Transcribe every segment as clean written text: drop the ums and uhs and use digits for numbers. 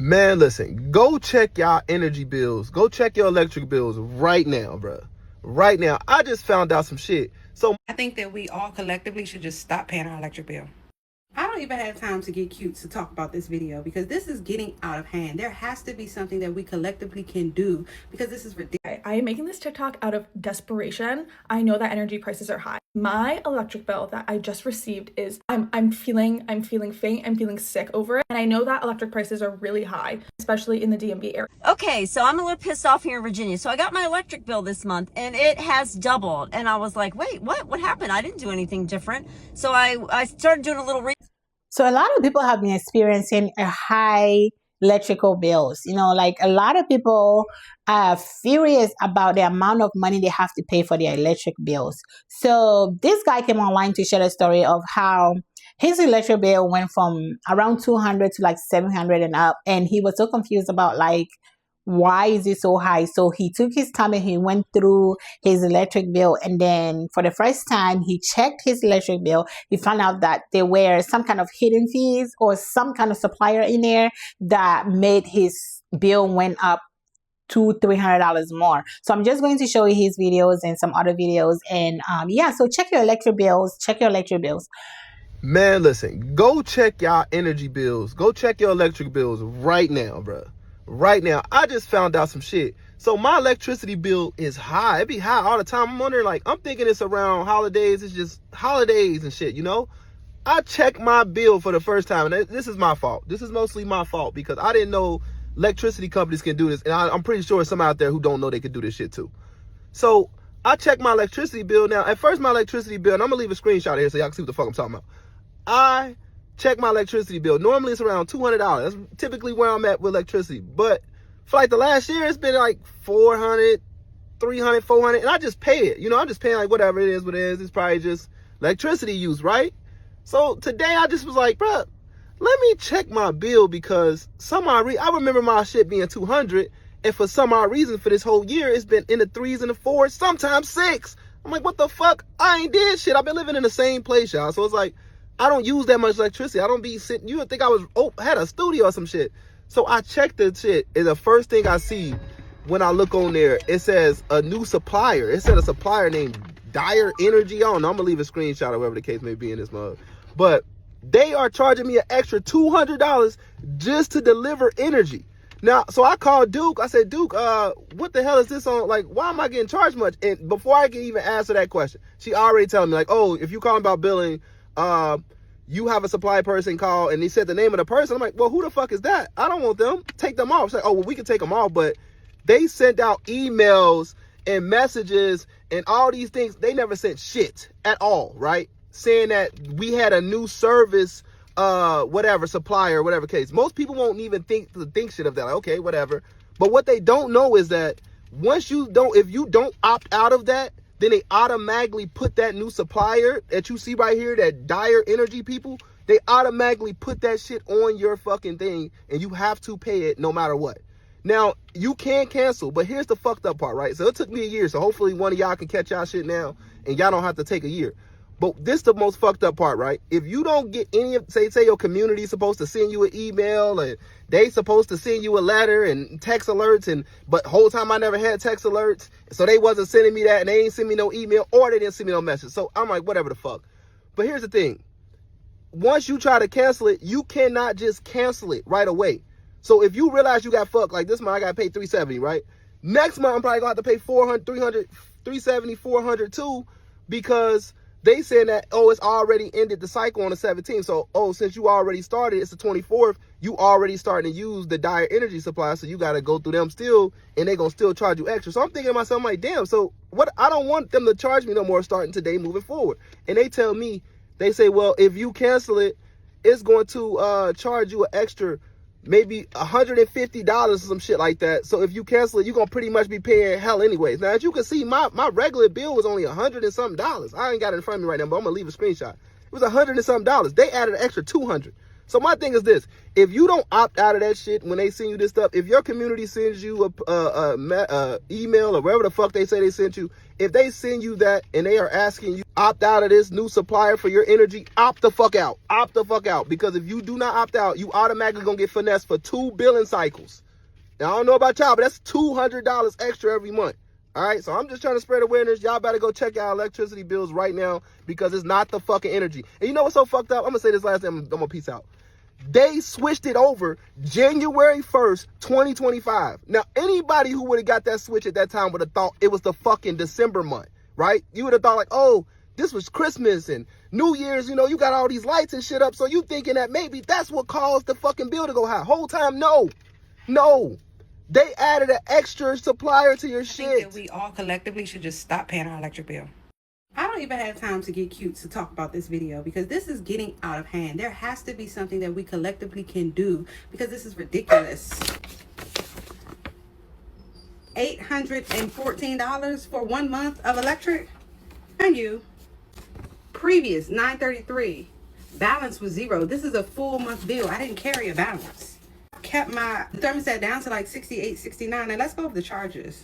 Man, listen, go check y'all energy bills. Go check your electric bills right now, bro. Right now. I just found out some shit. So I think that we all collectively should just stop paying our electric bill. I don't even have time to get cute to talk about this video because this is getting out of hand. There has to be something that we collectively can do because this is ridiculous. I am making this TikTok out of desperation. I know that energy prices are high. My electric bill that I just received is I'm feeling faint, I'm feeling sick over it. And I know that electric prices are really high, especially in the DMV area. Okay, so I'm a little pissed off here in Virginia. So I got my electric bill this month and it has doubled. And I was like, wait, what happened? I didn't do anything different. So I started doing a little So a lot of people have been experiencing a high electrical bills. You know, like a lot of people are furious about the amount of money they have to pay for their electric bills. So this guy came online to share a story of how his electric bill went from around 200 to like 700 and up. And he was so confused about like, why is it so high? So he took his time and he went through his electric bill. And then for the first time, he checked his electric bill. He found out that there were some kind of hidden fees or some kind of supplier in there that made his bill went up $200-300 more. So I'm just going to show you his videos and some other videos. And yeah, so check your electric bills. Check your electric bills. man, listen, go check y'all energy bills. Go check your electric bills right now, bro. Right now. I just found out some shit. So my electricity bill is high. It be high all the time. I'm wondering, like, I'm thinking it's around holidays. It's just holidays and shit, you know? I checked my bill for the first time, and this is my fault. This is mostly my fault because I didn't know electricity companies can do this, and I'm pretty sure some out there who don't know they could do this shit too. So I checked my electricity bill. Now, at first, my electricity bill, and I'm gonna leave a screenshot here so y'all can see what the fuck I'm talking about. I check my electricity bill. Normally, it's around $200. That's typically where I'm at with electricity. But for like the last year, it's been like $400, $300, $400, and I just pay it. You know, I'm just paying like whatever it is, what it is. It's probably just electricity use, right? So today, I just was like, bruh, let me check my bill because I remember my shit being 200, and for some odd reason, for this whole year, it's been in the 3s and the 4s, sometimes 6. I'm like, what the fuck? I ain't did shit. I've been living in the same place, y'all. So it's like, I don't use that much electricity. I don't be sitting. You would think I had a studio or some shit. So I checked the shit, and the first thing I see when I look on there, it says a new supplier. It said a supplier named Dire Energy. I don't know. I'm gonna leave a screenshot or whatever the case may be in this mug. But they are charging me an extra $200 just to deliver energy. Now, so I called Duke. I said, Duke, what the hell is this on? Like, why am I getting charged much? And before I can even answer that question, she already telling me, like, oh, if you calling about billing, you have a supply person call, and he said the name of the person. I'm like, well, who the fuck is that? I don't want them. Take them off. She's like, oh, well, we can take them off, but they sent out emails and messages and all these things. They never sent shit at all, right? Saying that we had a new service, whatever, supplier, whatever case. Most people won't even think shit of that. Like, okay, whatever. But what they don't know is that if you don't opt out of that, then they automatically put that new supplier that you see right here, that Dire Energy people, they automatically put that shit on your fucking thing, and you have to pay it no matter what. Now, you can cancel, but here's the fucked up part, right? So it took me a year, so hopefully one of y'all can catch y'all shit now, and y'all don't have to take a year. But this the most fucked up part, right? If you don't get any of, say your community's supposed to send you an email, and they supposed to send you a letter and text alerts, but whole time I never had text alerts, so they wasn't sending me that, and they ain't send me no email, or they didn't send me no message. So I'm like, whatever the fuck. But here's the thing. Once you try to cancel it, you cannot just cancel it right away. So if you realize you got fucked, like this month I got paid $370, right? Next month I'm probably gonna have to pay $400, $300, $370, $400 too, because they saying that, oh, it's already ended the cycle on the 17th. So, oh, since you already started, it's the 24th, you already starting to use the Dire Energy supply, so you got to go through them still, and they going to still charge you extra. So I'm thinking to myself, I'm like, damn, so what? I don't want them to charge me no more starting today moving forward. And they tell me, they say, well, if you cancel it, it's going to charge you an extra maybe $150 or some shit like that. So if you cancel it, you're gonna pretty much be paying hell anyways. Now, as you can see, my regular bill was only $100 and something. I ain't got it in front of me right now, but I'm gonna leave a screenshot. It was $100 and something. They added an extra $200. So my thing is this: if you don't opt out of that shit when they send you this stuff, if your community sends you a email or wherever the fuck they say they sent you, if they send you that and they are asking you opt out of this new supplier for your energy, opt the fuck out. Opt the fuck out, because if you do not opt out, you automatically gonna get finessed for 2 billing cycles. Now I don't know about y'all, but that's $200 extra every month. All right, so I'm just trying to spread awareness. Y'all better go check out electricity bills right now, because it's not the fucking energy. And you know what's so fucked up? I'm gonna say this last time, I'm gonna peace out. They switched it over January 1st, 2025. Now, anybody who would have got that switch at that time would have thought it was the fucking December month, right? You would have thought like, oh, this was Christmas and New Year's, you know, you got all these lights and shit up. So you thinking that maybe that's what caused the fucking bill to go high. Whole time, no. They added an extra supplier to your shit. I think that we all collectively should just stop paying our electric bill. I don't even have time to get cute to talk about this video because this is getting out of hand. There has to be something that we collectively can do because this is ridiculous. $814 for 1 month of electric? And you, previous $933, balance was $0. This is a full month bill. I didn't carry a balance. Kept my thermostat down to like 68, 69. Now let's go over the charges.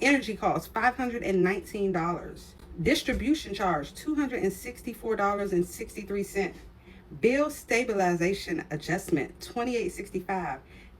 Energy costs $519. Distribution charge $264.63. Bill stabilization adjustment $28.65.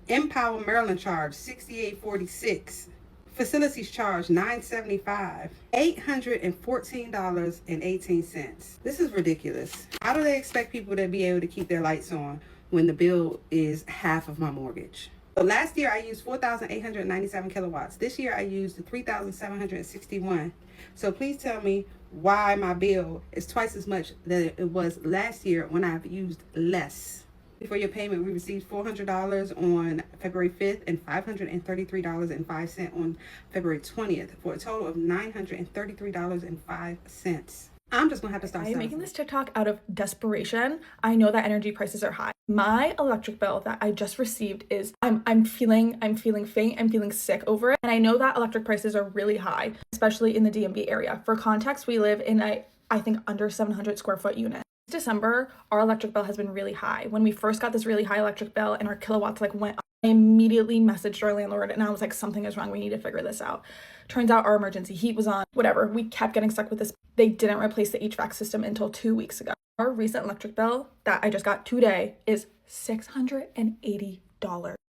Empower Maryland charge $68.46. Facilities charge $975. $814.18. This is ridiculous. How do they expect people to be able to keep their lights on when the bill is half of my mortgage? So last year I used 4,897 kilowatts. This year I used 3,761. So please tell me why my bill is twice as much than it was last year when I've used less. For your payment, we received $400 on February 5th and $533.05 on February 20th for a total of $933.05. I'm just gonna have to start. I'm making this TikTok out of desperation. I know that energy prices are high. My electric bill that I just received is I'm feeling faint, I'm feeling sick over it. And I know that electric prices are really high, especially in the DMV area. For context, we live in I think under 700 square foot unit. This December, our electric bill has been really high. When we first got this really high electric bill and our kilowatts like went up, I immediately messaged our landlord and I was like, something is wrong. We need to figure this out. Turns out our emergency heat was on, whatever. We kept getting stuck with this. They didn't replace the HVAC system until 2 weeks ago. Our recent electric bill that I just got today is $680.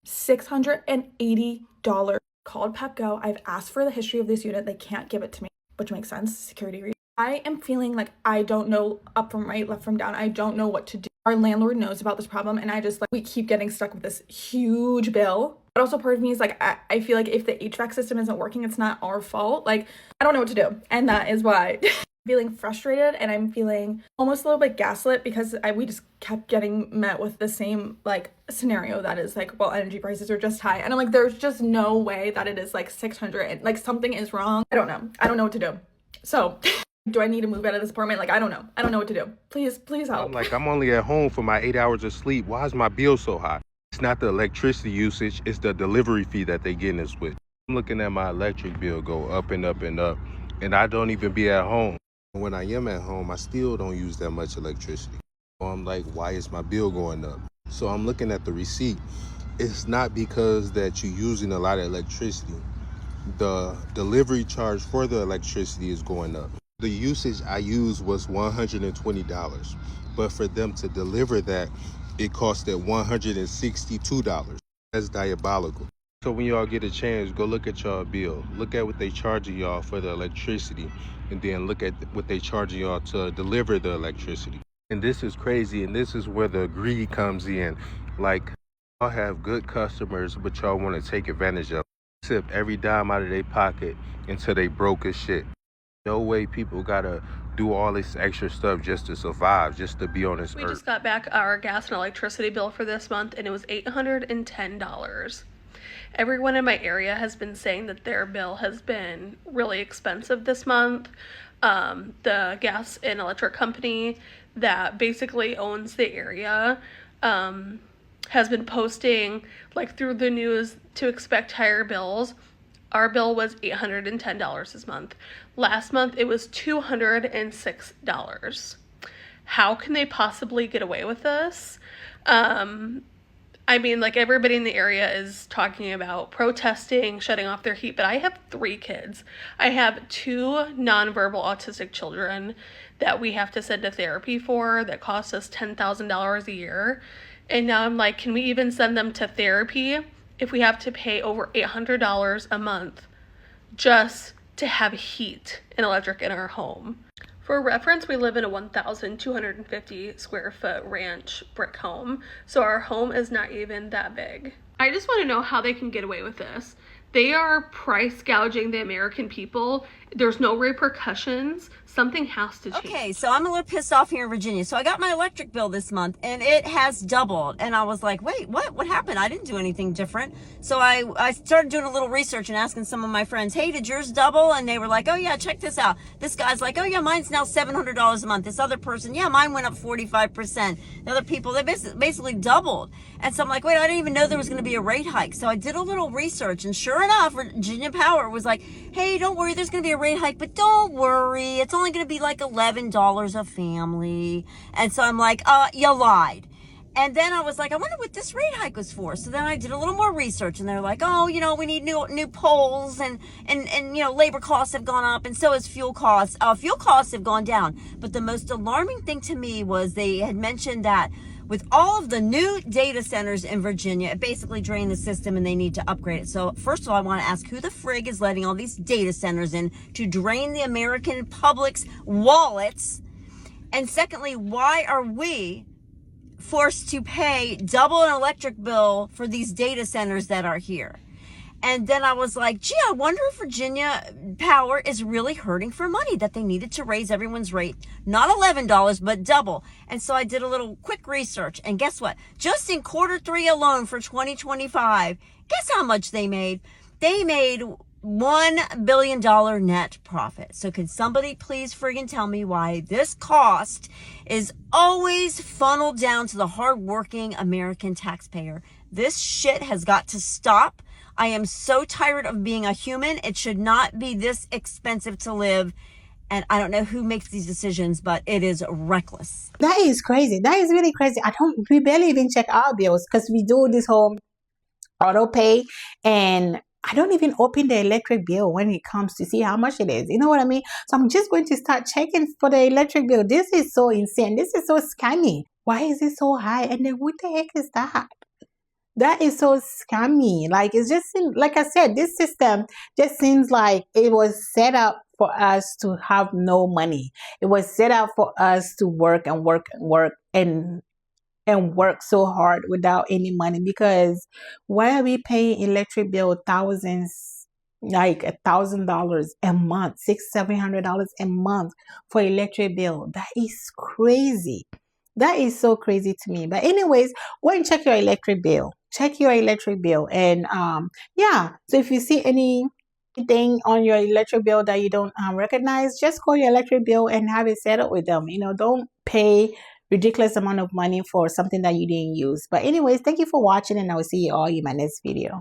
$680. Called Pepco. I've asked for the history of this unit. They can't give it to me, which makes sense, security reasons. I am feeling like I don't know up from right, left from down. I don't know what to do. Our landlord knows about this problem and I just like, we keep getting stuck with this huge bill. But also part of me is like, I feel like if the HVAC system isn't working, it's not our fault. Like, I don't know what to do. And that is why I'm feeling frustrated and I'm feeling almost a little bit gaslit because we just kept getting met with the same like scenario that is like, well, energy prices are just high. And I'm like, there's just no way that it is like 600 and like something is wrong. I don't know. I don't know what to do. So do I need to move out of this apartment? Like, I don't know. I don't know what to do. Please help. I'm like, I'm only at home for my 8 hours of sleep. Why is my bill so high? It's not the electricity usage. It's the delivery fee that they getting us with. I'm looking at my electric bill go up and up and up, and I don't even be at home. When I am at home, I still don't use that much electricity. So I'm like, why is my bill going up? So I'm looking at the receipt. It's not because that you're using a lot of electricity. The delivery charge for the electricity is going up. The usage I used was $120, but for them to deliver that, it costed $162. That's diabolical. So when y'all get a chance, go look at y'all bill. Look at what they charging y'all for the electricity, and then look at what they charging y'all to deliver the electricity. And this is crazy, and this is where the greed comes in. Like, y'all have good customers, but y'all want to take advantage of them. Tip every dime out of their pocket until they broke as shit. No way people gotta do all this extra stuff just to survive, just to be on this earth. We just got back our gas and electricity bill for this month and it was $810. Everyone in my area has been saying that their bill has been really expensive this month. The gas and electric company that basically owns the area has been posting like through the news to expect higher bills. Our bill was $810 this month. Last month, it was $206. How can they possibly get away with this? I mean, like, everybody in the area is talking about protesting, shutting off their heat, but I have 3 kids. I have 2 nonverbal autistic children that we have to send to therapy for that costs us $10,000 a year. And now I'm like, can we even send them to therapy if we have to pay over $800 a month just to have heat and electric in our home? For reference, we live in a 1,250 square foot ranch brick home, so our home is not even that big. I just want to know how they can get away with this. They are price gouging the American people. There's no repercussions. Something has to change. Okay, so I'm a little pissed off here in Virginia. So I got my electric bill this month and it has doubled. And I was like, wait, what? What happened? I didn't do anything different. So I started doing a little research and asking some of my friends, hey, did yours double? And they were like, oh yeah, check this out. This guy's like, oh yeah, mine's now $700 a month. This other person, yeah, mine went up 45%. The other people, they basically doubled. And so I'm like, wait, I didn't even know there was going to be a rate hike. So I did a little research, and sure enough, Virginia Power was like, hey, don't worry, there's going to be a rate hike, but don't worry, it's only going to be like $11 a family. And so I'm like, you lied. And then I was like, I wonder what this rate hike was for. So then I did a little more research, and they're like, oh, you know, we need new poles, and you know, labor costs have gone up, and so has fuel costs. Fuel costs have gone down. But the most alarming thing to me was they had mentioned that with all of the new data centers in Virginia, it basically drained the system and they need to upgrade it. So first of all, I want to ask who the frig is letting all these data centers in to drain the American public's wallets? And secondly, why are we forced to pay double an electric bill for these data centers that are here? And then I was like, gee, I wonder if Virginia Power is really hurting for money, that they needed to raise everyone's rate, not $11, but double. And so I did a little quick research. And guess what? Just in Q3 alone for 2025, guess how much they made? They made $1 billion net profit. So could somebody please friggin' tell me why this cost is always funneled down to the hardworking American taxpayer? This shit has got to stop. I am so tired of being a human. It should not be this expensive to live. And I don't know who makes these decisions, but it is reckless. That is crazy. That is really crazy. We barely even check our bills because we do this whole auto pay, and I don't even open the electric bill when it comes to see how much it is. You know what I mean? So I'm just going to start checking for the electric bill. This is so insane. This is so scammy. Why is it so high? And then what the heck is that? That is so scammy. Like, it's just, like I said, this system just seems like it was set up for us to have no money. It was set up for us to work and work and work and work so hard without any money. Because why are we paying electric bill thousands, like $1,000 a month, $600-700 a month for electric bill? That is crazy. That is so crazy to me. But anyways, go and check your electric bill. Check your electric bill. And yeah, so if you see anything on your electric bill that you don't recognize, just call your electric bill and have it set up with them. You know, don't pay ridiculous amount of money for something that you didn't use. But anyways, thank you for watching, and I will see you all in my next video.